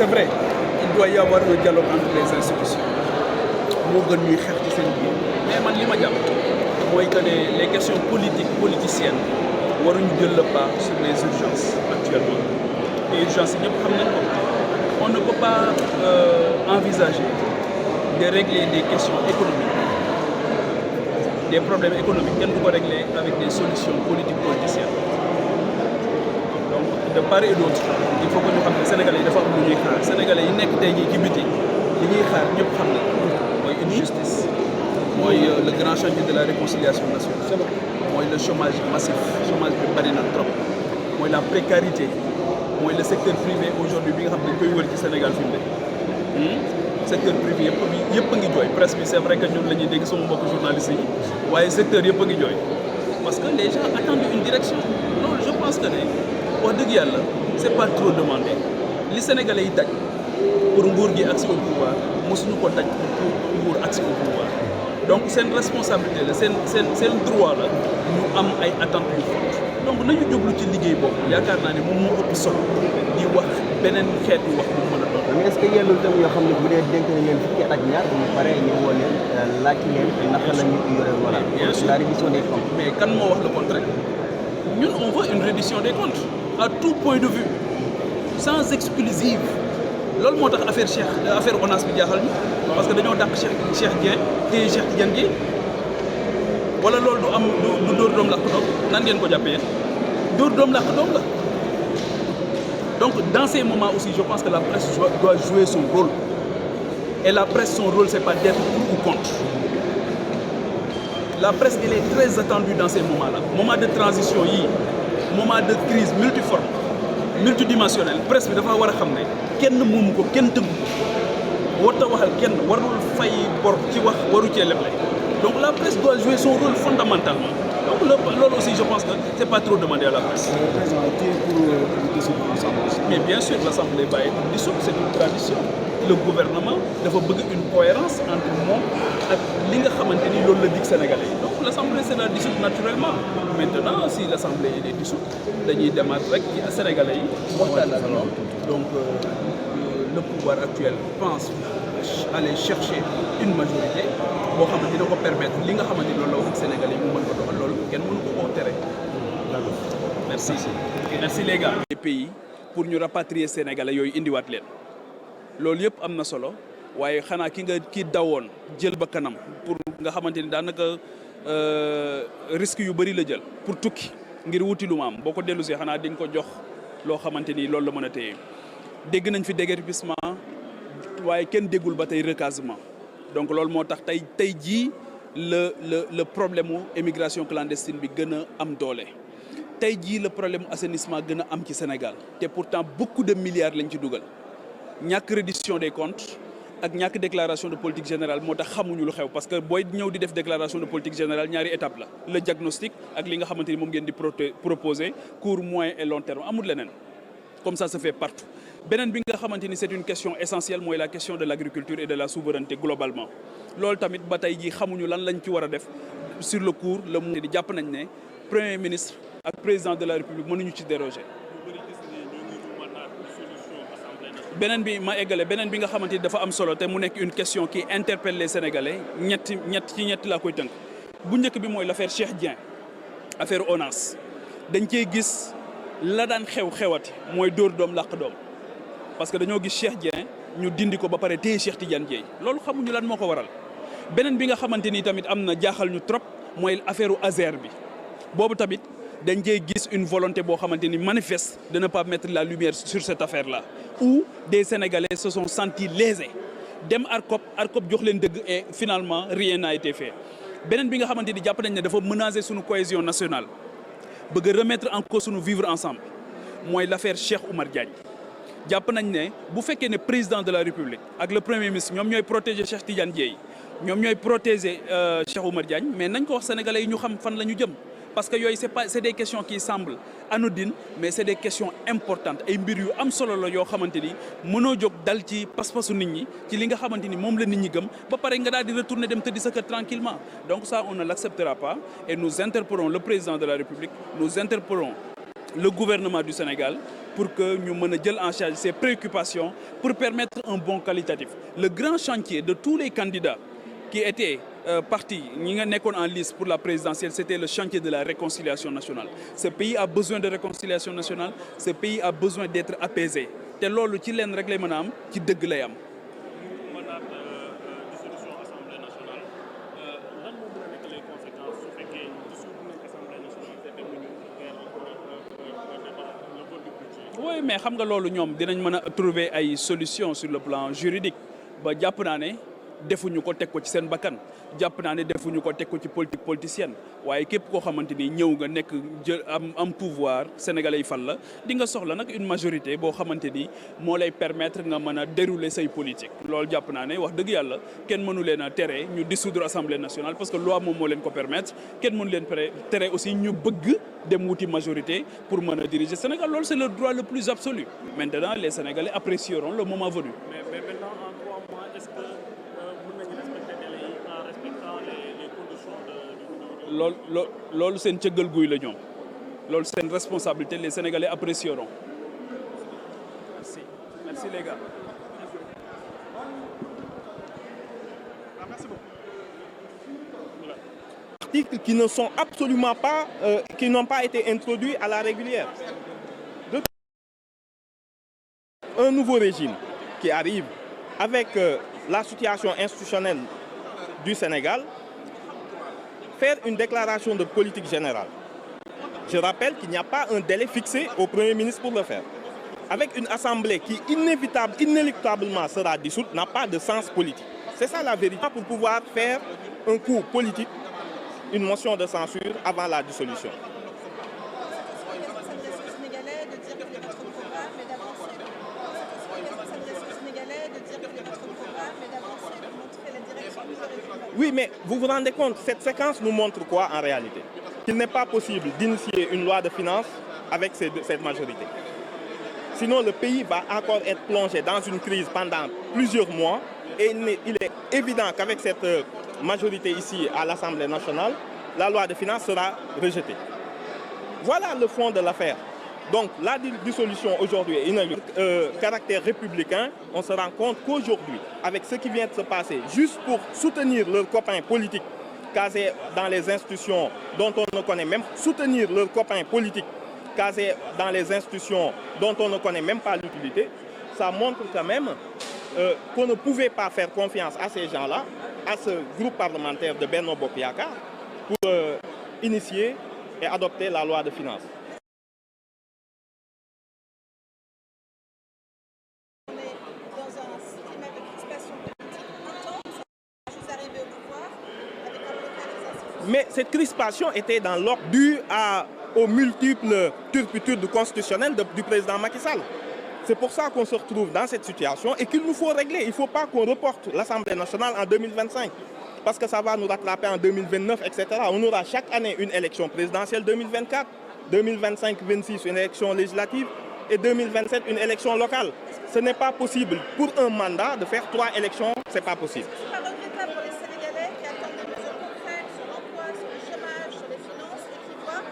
c'est vrai il doit y avoir un dialogue entre les institutions moo gën ñuy xeex ci seen biir mais man li ma jàpp mooy que les questions politiciennes waruñu jël le pas sur les urgences actuellement les urgences yi ñëpp xam nañ ko on ne peut pas envisager de régler des questions économiques des problèmes économiques kenn du ko régler avec des solutions politiciennes donc de part et d'autre il faut que ñu xam ne sénégalais yi dafa am lu ñuy xaar sénégalais yi nekk tey jii ci biti li ñuy xaar ñëpp xam ne mooy une justice mooy le grand chantier de la réconciliation nationale mooy le chômage massif chômage bi bari na trop mooy la précarité mooy le secteur privé aujourd'hui bi nga xam ne dañ koy wër ci Sénégal fi mu ne secteur privé yëpp a ngi jooy presse bi c'est vrai que ñun la ñuy dégg sama mbokk journalistes yi waaye secteur yëpp a ngi jooy parce que les gens attendent une direction loolu je pense que ne wax dëgg yàlla c'est pas trop demandé li Sénégalais yi daj pour nguur gi accès au pouvoir mosuñu ko daj pour nguur accès au pouvoir donc seen responsabilité la seen droit la ñu am ay attentes yu fortes donc nañu jublu ci liggéey boobu yaakaar naa ne moom moo ëpp solo di wax beneen xeetu wax bu mën a doon. mais est-ce que yellul tam yoo xam ne bu dee dénk nañ leen fukki at ak ñaar bu pare ñu woo leen laaj leen naka la ñu yore voilà la reddition des comptes. mais kan moo wax le contraire ñun on veut une reddition des comptes à tout point de vue sans exclusive loolu moo tax affaire ONAS bi jaaxal ñu parce que dañoo dàq Cheikh Dieng téye Cheikh Tidiane Dièye wala loolu du am du dóor doom làq doom nan ngeen ko jàppee dóor doom làq doom la donc dans ces moments aussi je pense que la presse doit jouer son rôle et la presse son rôle c'est pas d'être pour ou contre la presse elle est très attendue dans ces moments-là moment de transition yi moment de crise multiforme multidimensionnelle presse bi dafa war a xam ne kenn moomu ko kenn tëggu ko warta waxal kenn warul fay bor ci wax waru cee leble donc la presse doit jouer son rôle fondamentalement donc loolu aussi je pense que c'est pas trop demandé à la presse. Mais bien sûr l'Assemblée va être dissoute, c'est une tradition. Le gouvernement dafa bëgg une cohérence entre moom ak li nga xamante ni loolu la dig Sénégalais yi donc l'Assemblée sera dissoute naturellement maintenant si l'Assemblée est dissoute dañuy demaat rek ci Sénégalais yi waxtaan ak ñoom donc le pouvoir actuel pense aller chercher une majorité boo xam ne dina ko permettre li nga xamante ni loolu la wax ak Sénégalais yi mu mën ko doxal loolu kenn mënu ko koo tere. Merci les gars. Les pays pour ñu rapatrier Sénégalais yooyu indiwaat leen loolu yëpp am na solo waaye xanaa ki dawoon jël ba kanam pour nga xamante ni daanaka risque yu bëri la jël pour tukki ngir wuti lu ma am boo ko dellusee xanaa di nga ko jox loo xamante ni loolu la mën a téye dégg nañ fi déguerpissement waaye kenn déggul ba tey recasement donc loolu moo tax tey jii le problème mu émigration clandestine bi gën a am doole. tey jii le problème assainissement gën a am ci Sénégal te pourtant beaucoup de milliards lañ ci dugal ñàkk reddition des comptes ak ñàkk déclaration de politique générale moo tax xamuñu lu xew parce que booy ñëw di def déclaration de politique générale ñaari étape la le diagnostic ak li nga xamante ni moom ngeen di proposer court moyen et long terme amul leneen comme ça se fait partout beneen bi nga xamante ni c'est une question essentielle mooy la question de l'agriculture et de la souveraineté globalement loolu tamit ba tey jii xamuñu lan lañ ci war a def sur le court le moyen di jàpp nañ ne premier ministre ak président de la République mënuñu ci déroger. beneen bi ma eggale beneen bi nga xamante ni dafa am solo te mu nekk une question qui interpelle les Sénégalais ñett laa koy tënk bu njëkk bi mooy l'affaire Cheikh Dieng affaire ONAS dañ cee gis la daan xewati mooy dóor doom làq doom parce que dañoo gis Cheikh Dieng ñu dindi ko ba pare téye Cheikh Tidiane Dièye loolu xamuñu lan moo ko waral beneen bi nga xamante ni tamit am na jaaxal ñu trop mooy affaire Azer bi boobu tamit dañ cee gis une volonté boo xamante ni manifeste de ne pas mettre la lumière sur cette affaire-là où des Sénégalais se sont sentis lésés dem ARCOP jox leen dëgg et finalement rien n'a été fait beneen bi nga xamante ni jàpp nañ ne dafa menacer suñu cohésion nationale bëgg a remettre en cause suñu vivre ensemble mooy l'affaire Cheikh Oumar Diagne jàpp nañ ne bu fekkee ne président de la République ak le premier ministre ñoom ñooy protéger Cheikh Tidiane Dièye ñoom ñooy protéger Cheikh Oumar Diagne mais nañ ko wax Sénégalais yi ñu xam fan la ñu jëm parce que yooyu c'est des questions qui semblent anodines mais c'est des questions importantes ay mbir yu am solo la yoo xamante ni mënoo jóg dal ci pas-pasu nit ñi ci li nga xamante ni moom la nit ñi gëm ba pare nga daal di retourner dem tëddi sa kër tranquillement donc ça on ne l'acceptera pas et nous interpellons le président de la République nous interpellons le gouvernement du Sénégal pour que nous puissions en charge ces préoccupations pour permettre un bon qualitatif. Le grand chantier de tous les candidats qui étaient partis, en liste pour la présidentielle, c'était le chantier de la réconciliation nationale. Ce pays a besoin de réconciliation nationale, ce pays a besoin d'être apaisé. C'est ce que nous réglé ci dëgg lay am. Oui, mais xam nga loolu ñoom dinañ mën a trouver ay solutions sur le plan juridique ba jàpp naa ne defuñu ko teg ko ci seen bakkan jàpp naa ne defuñu ko teg ko ci politique politicienne waaye képp koo xamante ni ñëw nga nekk jël am pouvoir sénégalais yi fal la di nga soxla nag une majorité boo xamante ni moo lay permettre nga mën a dérouler say politique. loolu jàpp naa ne wax dëgg yàlla kenn mënu leen a tere ñu dissoudre assemblée nationale parce que loi moom moo leen ko permettre kenn mënu leen tere aussi ñu bëgg dem wuti majorité pour mën a diriger Sénégal. Loolu c'est le droit le plus absolu. Maintenant les Sénégalais apprécieront le moment venu. Mais maintenant en 3 mois est-ce que mën nañu respecter délai yi en respectant les conditions de loolu seen cëggal guy la ñoom loolu seen responsabilité les Sénégalais apprécieront. Merci les gars. Merci beaucoup. Articles qui ne sont absolument pas, qui n'ont pas été introduits à la régulière. Un nouveau régime qui arrive avec la situation institutionnelle du Sénégal, faire une déclaration de politique générale. Je rappelle qu'il n'y a pas un délai fixé au Premier ministre pour le faire. Avec une assemblée qui inéluctablement sera dissoute, n'a pas de sens politique. C'est ça la vérité. Pour pouvoir faire un coup politique, une motion de censure avant la dissolution. Oui, mais vous vous rendez compte, cette séquence nous montre quoi en réalité? Qu'il n'est pas possible d'initier une loi de finances avec cette majorité. Sinon, le pays va encore être plongé dans une crise pendant plusieurs mois et il est évident qu'avec cette majorité ici à l'Assemblée nationale, la loi de finances sera rejetée. Voilà le fond de l'affaire. Donc la dissolution aujourd'hui est une caractère républicain. On se rend compte qu'aujourd'hui, avec ce qui vient de se passer, juste pour soutenir leurs copains politiques casés dans les institutions dont on ne connaît même, soutenir leurs copains politiques casés dans les institutions dont on ne connaît même pas l'utilité, ça montre quand même qu'on ne pouvait pas faire confiance à ces gens-là, à ce groupe parlementaire de Benno Bokk Yakaar, pour initier et adopter la loi de finances. On est dans un climat de crispation politique intense. Vous arrivez au pouvoir avec un blocage des institutions. Mais cette crispation était dans l'ordre dû aux multiples turpitudes constitutionnelles du président Macky Sall. C'est pour ça qu'on se retrouve dans cette situation et qu'il nous faut régler. Il ne faut pas qu'on reporte l'Assemblée nationale en 2025 parce que ça va nous rattraper en 2029, etc. On aura chaque année une élection présidentielle 2024, 2025-26 une élection législative et 2027 une élection locale. Ce n'est pas possible pour un mandat de faire 3 élections, ce n'est pas possible. C'est pas regrettable pour les Sénégalais qui attendent des mesures concrètes sur l'emploi, sur le chômage, sur les finances et qui voient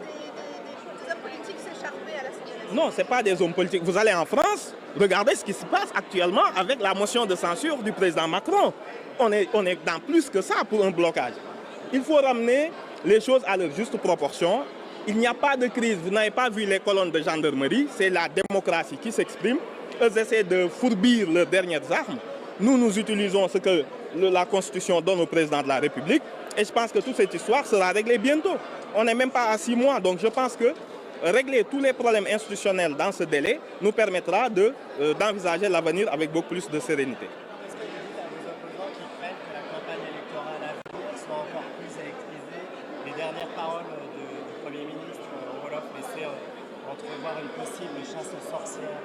des hommes politiques s'écharper à l'Assemblée nationale. Non, ce n'est pas des hommes politiques. Vous allez en France, regardez ce qui se passe actuellement avec la motion de censure du président Macron. On est dans plus que ça pour un blocage. Il faut ramener les choses à leur juste proportion. Il n'y a pas de crise. Vous n'avez pas vu les colonnes de gendarmerie. C'est la démocratie qui s'exprime. Eux essaient de fourbir leurs dernières armes. Nous utilisons ce que la Constitution donne au président de la République. Et je pense que toute cette histoire sera réglée bientôt. On n'est même pas à 6 mois. Donc je pense que régler tous les problèmes institutionnels dans ce délai nous permettra d'envisager l'avenir avec beaucoup plus de sérénité. Est-ce que vous dites à vos opposants qui craignent que la campagne électorale à venir soit encore plus électrisée? Les dernières paroles du Premier ministre Wolof laissaient entrevoir une possible chasse aux sorcières.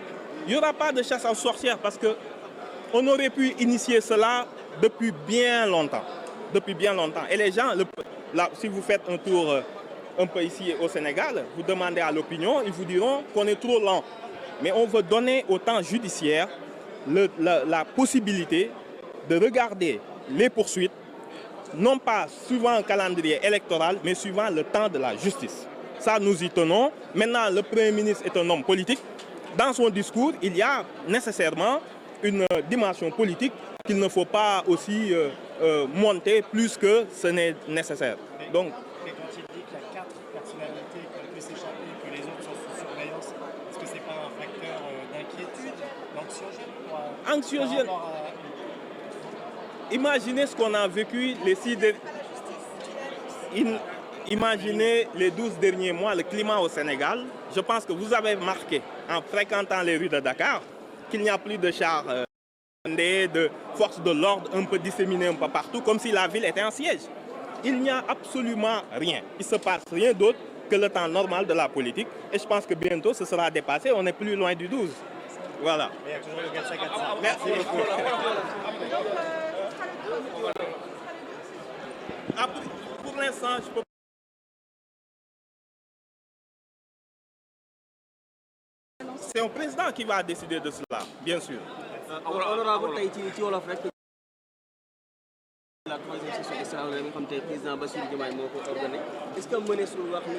Il n'y aura pas de chasse aux sorcières parce qu'on aurait pu initier cela depuis bien longtemps. Depuis bien longtemps. Et les gens, si vous faites un tour un peu ici au Sénégal, vous demandez à l'opinion, ils vous diront qu'on est trop lent. Mais on veut donner au temps judiciaire la possibilité de regarder les poursuites, non pas suivant un calendrier électoral, mais suivant le temps de la justice. Ça, nous y tenons. Maintenant, le Premier ministre est un homme politique. Dans son discours, il y a nécessairement une dimension politique qu'il ne faut pas aussi monter plus que ce n'est nécessaire. Donc, mais quand il dit qu'il y a 4 personnalités qui ont pu s'échapper et que les autres sont sous surveillance, est-ce que ce n'est pas un facteur d'inquiétude, d'anxiogène anxiogène. Imaginez ce qu'on a vécu les 6 derniers... Imaginez les 12 derniers mois, le climat au Sénégal. Je pense que vous avez marqué, en fréquentant les rues de Dakar, qu'il n'y a plus de chars de forces de l'ordre un peu disséminées un peu partout, comme si la ville était en siège. Il n'y a absolument rien. Il ne se passe rien d'autre que le temps normal de la politique. Et je pense que bientôt, ce sera dépassé. On est plus loin du 12. Voilà. Il y a toujours le 4-5-4-5. Merci beaucoup. Pour l'instant, je peux... C'est un président qui va décider de cela, bien sûr. honorable tey ci wolof rek la troisième session extraordinaire bi nga xam te président Bassirou Diomaye moo ko organisé est-ce que mënees wax ni